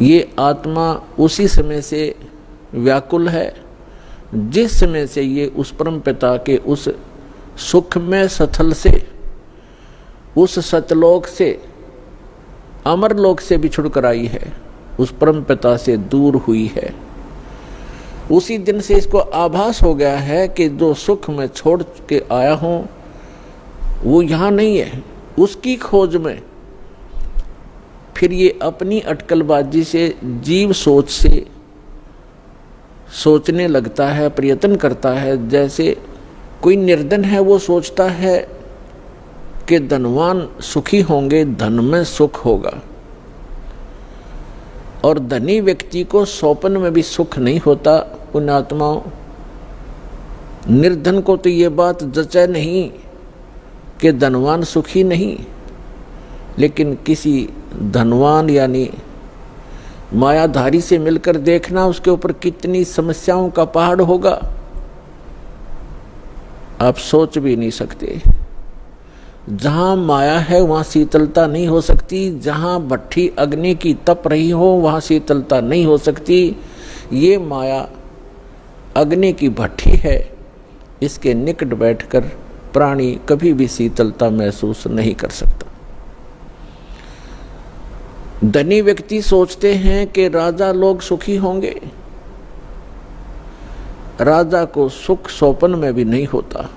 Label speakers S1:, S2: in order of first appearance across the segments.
S1: ये आत्मा उसी समय से व्याकुल है जिस समय से ये उस परम पिता के उस सुखमय स्थल से, उस सतलोक से, अमरलोक से बिछुड़ कर आई है, उस परम पिता से दूर हुई है। उसी दिन से इसको आभास हो गया है कि जो सुख मैं छोड़ के आया हूं वो यहाँ नहीं है। उसकी खोज में फिर ये अपनी अटकलबाजी से, जीव सोच से सोचने लगता है, प्रयत्न करता है। जैसे कोई निर्धन है, वो सोचता है कि धनवान सुखी होंगे, धन में सुख होगा। और धनी व्यक्ति को स्वप्न में भी सुख नहीं होता। पुण्यात्माओं, निर्धन को तो ये बात जचे नहीं कि धनवान सुखी नहीं, लेकिन किसी धनवान यानी मायाधारी से मिलकर देखना उसके ऊपर कितनी समस्याओं का पहाड़ होगा, आप सोच भी नहीं सकते। जहां माया है वहां शीतलता नहीं हो सकती। जहां भट्ठी अग्नि की तप रही हो वहां शीतलता नहीं हो सकती। ये माया अग्नि की भट्ठी है, इसके निकट बैठकर प्राणी कभी भी शीतलता महसूस नहीं कर सकता। धनी व्यक्ति सोचते हैं कि राजा लोग सुखी होंगे। राजा को सुख स्वप्न में भी नहीं होता।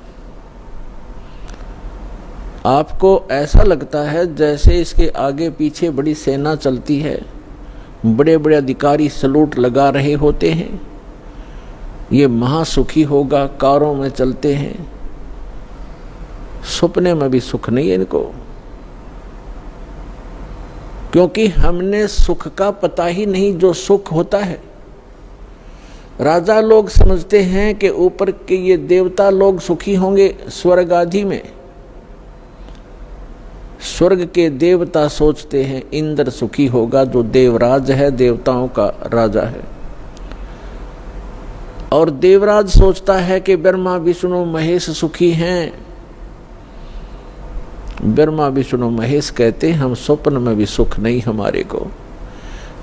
S1: आपको ऐसा लगता है जैसे इसके आगे पीछे बड़ी सेना चलती है, बड़े बड़े अधिकारी सलूट लगा रहे होते हैं, ये महासुखी होगा, कारों में चलते हैं। सपने में भी सुख नहीं है इनको, क्योंकि हमने सुख का पता ही नहीं जो सुख होता है। राजा लोग समझते हैं कि ऊपर के ये देवता लोग सुखी होंगे स्वर्ग आदि में। स्वर्ग के देवता सोचते हैं इंद्र सुखी होगा, जो देवराज है, देवताओं का राजा है। और देवराज सोचता है कि ब्रह्मा विष्णु महेश सुखी हैं। ब्रह्मा विष्णु महेश कहते हैं हम स्वप्न में भी सुख नहीं हमारे को।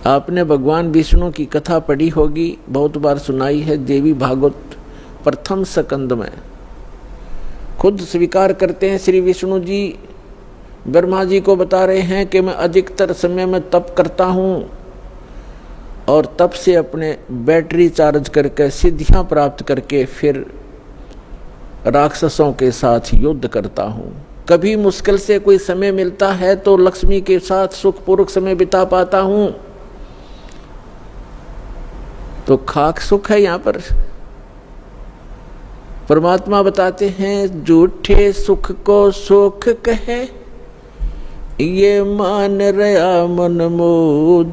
S1: आपने भगवान विष्णु की कथा पढ़ी होगी, बहुत बार सुनाई है, देवी भागवत प्रथम स्कंद में। खुद स्वीकार करते हैं श्री विष्णु जी, ब्रह्मा जी को बता रहे हैं कि मैं अधिकतर समय में तप करता हूँ और तप से अपने बैटरी चार्ज करके सिद्धियां प्राप्त करके फिर राक्षसों के साथ युद्ध करता हूँ। कभी मुश्किल से कोई समय मिलता है तो लक्ष्मी के साथ सुखपूर्वक समय बिता पाता हूँ। तो खाक सुख है यहाँ पर। परमात्मा बताते हैं झूठे सुख को सुख कहे, ये मान रहा मन मोद,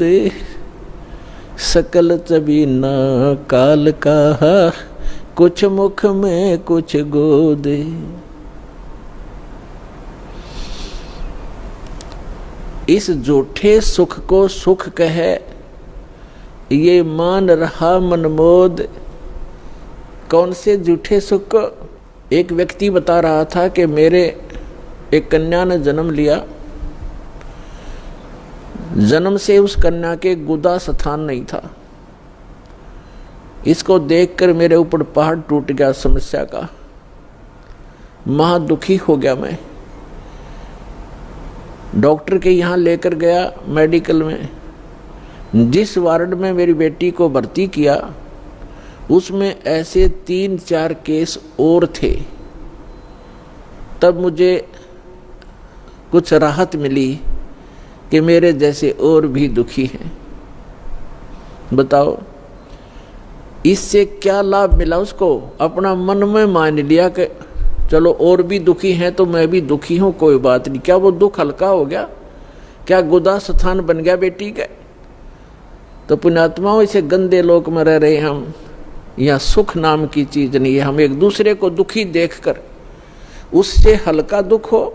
S1: सकल चबीना काल का, कुछ मुख में कुछ गोद। इस झूठे सुख को सुख कहे, ये मान रहा मनमोद। कौन से झूठे सुख को? एक व्यक्ति बता रहा था कि मेरे एक कन्या ने जन्म लिया, जन्म से उस कन्या के गुदा स्थान नहीं था। इसको देखकर मेरे ऊपर पहाड़ टूट गया समस्या का। महा दुखी हो गया मैं। डॉक्टर के यहाँ लेकर गया मेडिकल में। जिस वार्ड में मेरी बेटी को भर्ती किया उसमें ऐसे 3-4 केस और थे। तब मुझे कुछ राहत मिली कि मेरे जैसे और भी दुखी हैं। बताओ इससे क्या लाभ मिला उसको? अपना मन में मान लिया कि चलो और भी दुखी हैं तो मैं भी दुखी हूं, कोई बात नहीं। क्या वो दुख हल्का हो गया? क्या गुदा स्थान बन गया बेटी का? तो पुण्यात्माओं, इसे गंदे लोक में रह रहे हम। यहाँ सुख नाम की चीज नहीं है। हम एक दूसरे को दुखी देखकर उससे हल्का दुख हो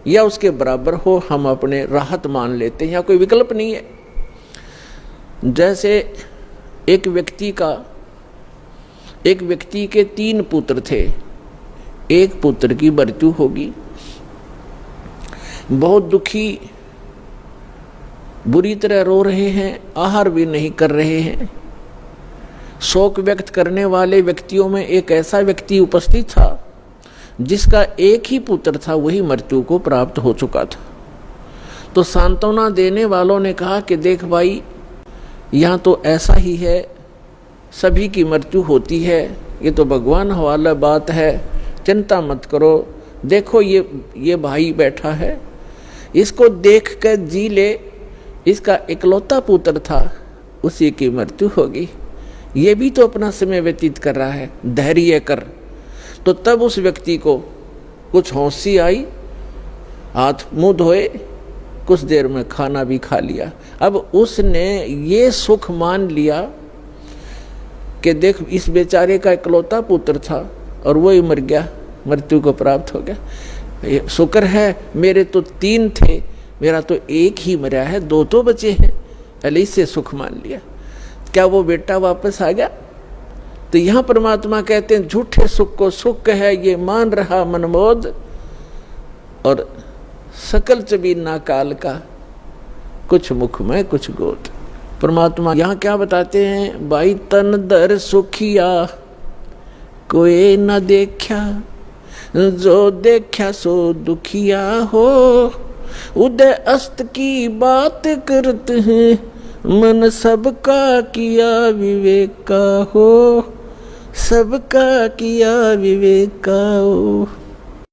S1: या उसके बराबर हो, हम अपने राहत मान लेते हैं। यहाँ कोई विकल्प नहीं है। जैसे एक व्यक्ति के 3 पुत्र थे। एक पुत्र की मृत्यु होगी, बहुत दुखी बुरी तरह रो रहे हैं, आहार भी नहीं कर रहे हैं। शोक व्यक्त करने वाले व्यक्तियों में एक ऐसा व्यक्ति उपस्थित था जिसका एक ही पुत्र था, वही मृत्यु को प्राप्त हो चुका था। तो सांत्वना देने वालों ने कहा कि देख भाई, यहाँ तो ऐसा ही है, सभी की मृत्यु होती है, ये तो भगवान वाला बात है, चिंता मत करो। देखो ये भाई बैठा है, इसको देख कर जी ले, इसका इकलौता पुत्र था, उसी की मृत्यु होगी, ये भी तो अपना समय व्यतीत कर रहा है, धैर्य कर। तो तब उस व्यक्ति को कुछ होशी आई, हाथ मुंह धोए, कुछ देर में खाना भी खा लिया। अब उसने ये सुख मान लिया कि देख इस बेचारे का इकलौता पुत्र था और वो ही मर गया, मृत्यु को प्राप्त हो गया। शुक्र है मेरे तो 3 थे, मेरा तो एक ही मरा है, 2 तो बचे हैं, पहले इससे सुख मान लिया। क्या वो बेटा वापस आ गया? तो यहाँ परमात्मा कहते हैं झूठे सुख को सुख है ये मान रहा मनमोद, और सकल चबीना काल का, कुछ मुख में कुछ गोद। परमात्मा यहाँ क्या बताते हैं, भाई तन दर सुखिया कोई न देखा, जो देखा सो दुखिया हो, उदय अस्त की बात करते हैं, मन सबका किया विवेक का हो, सबका किया विवेक का हो।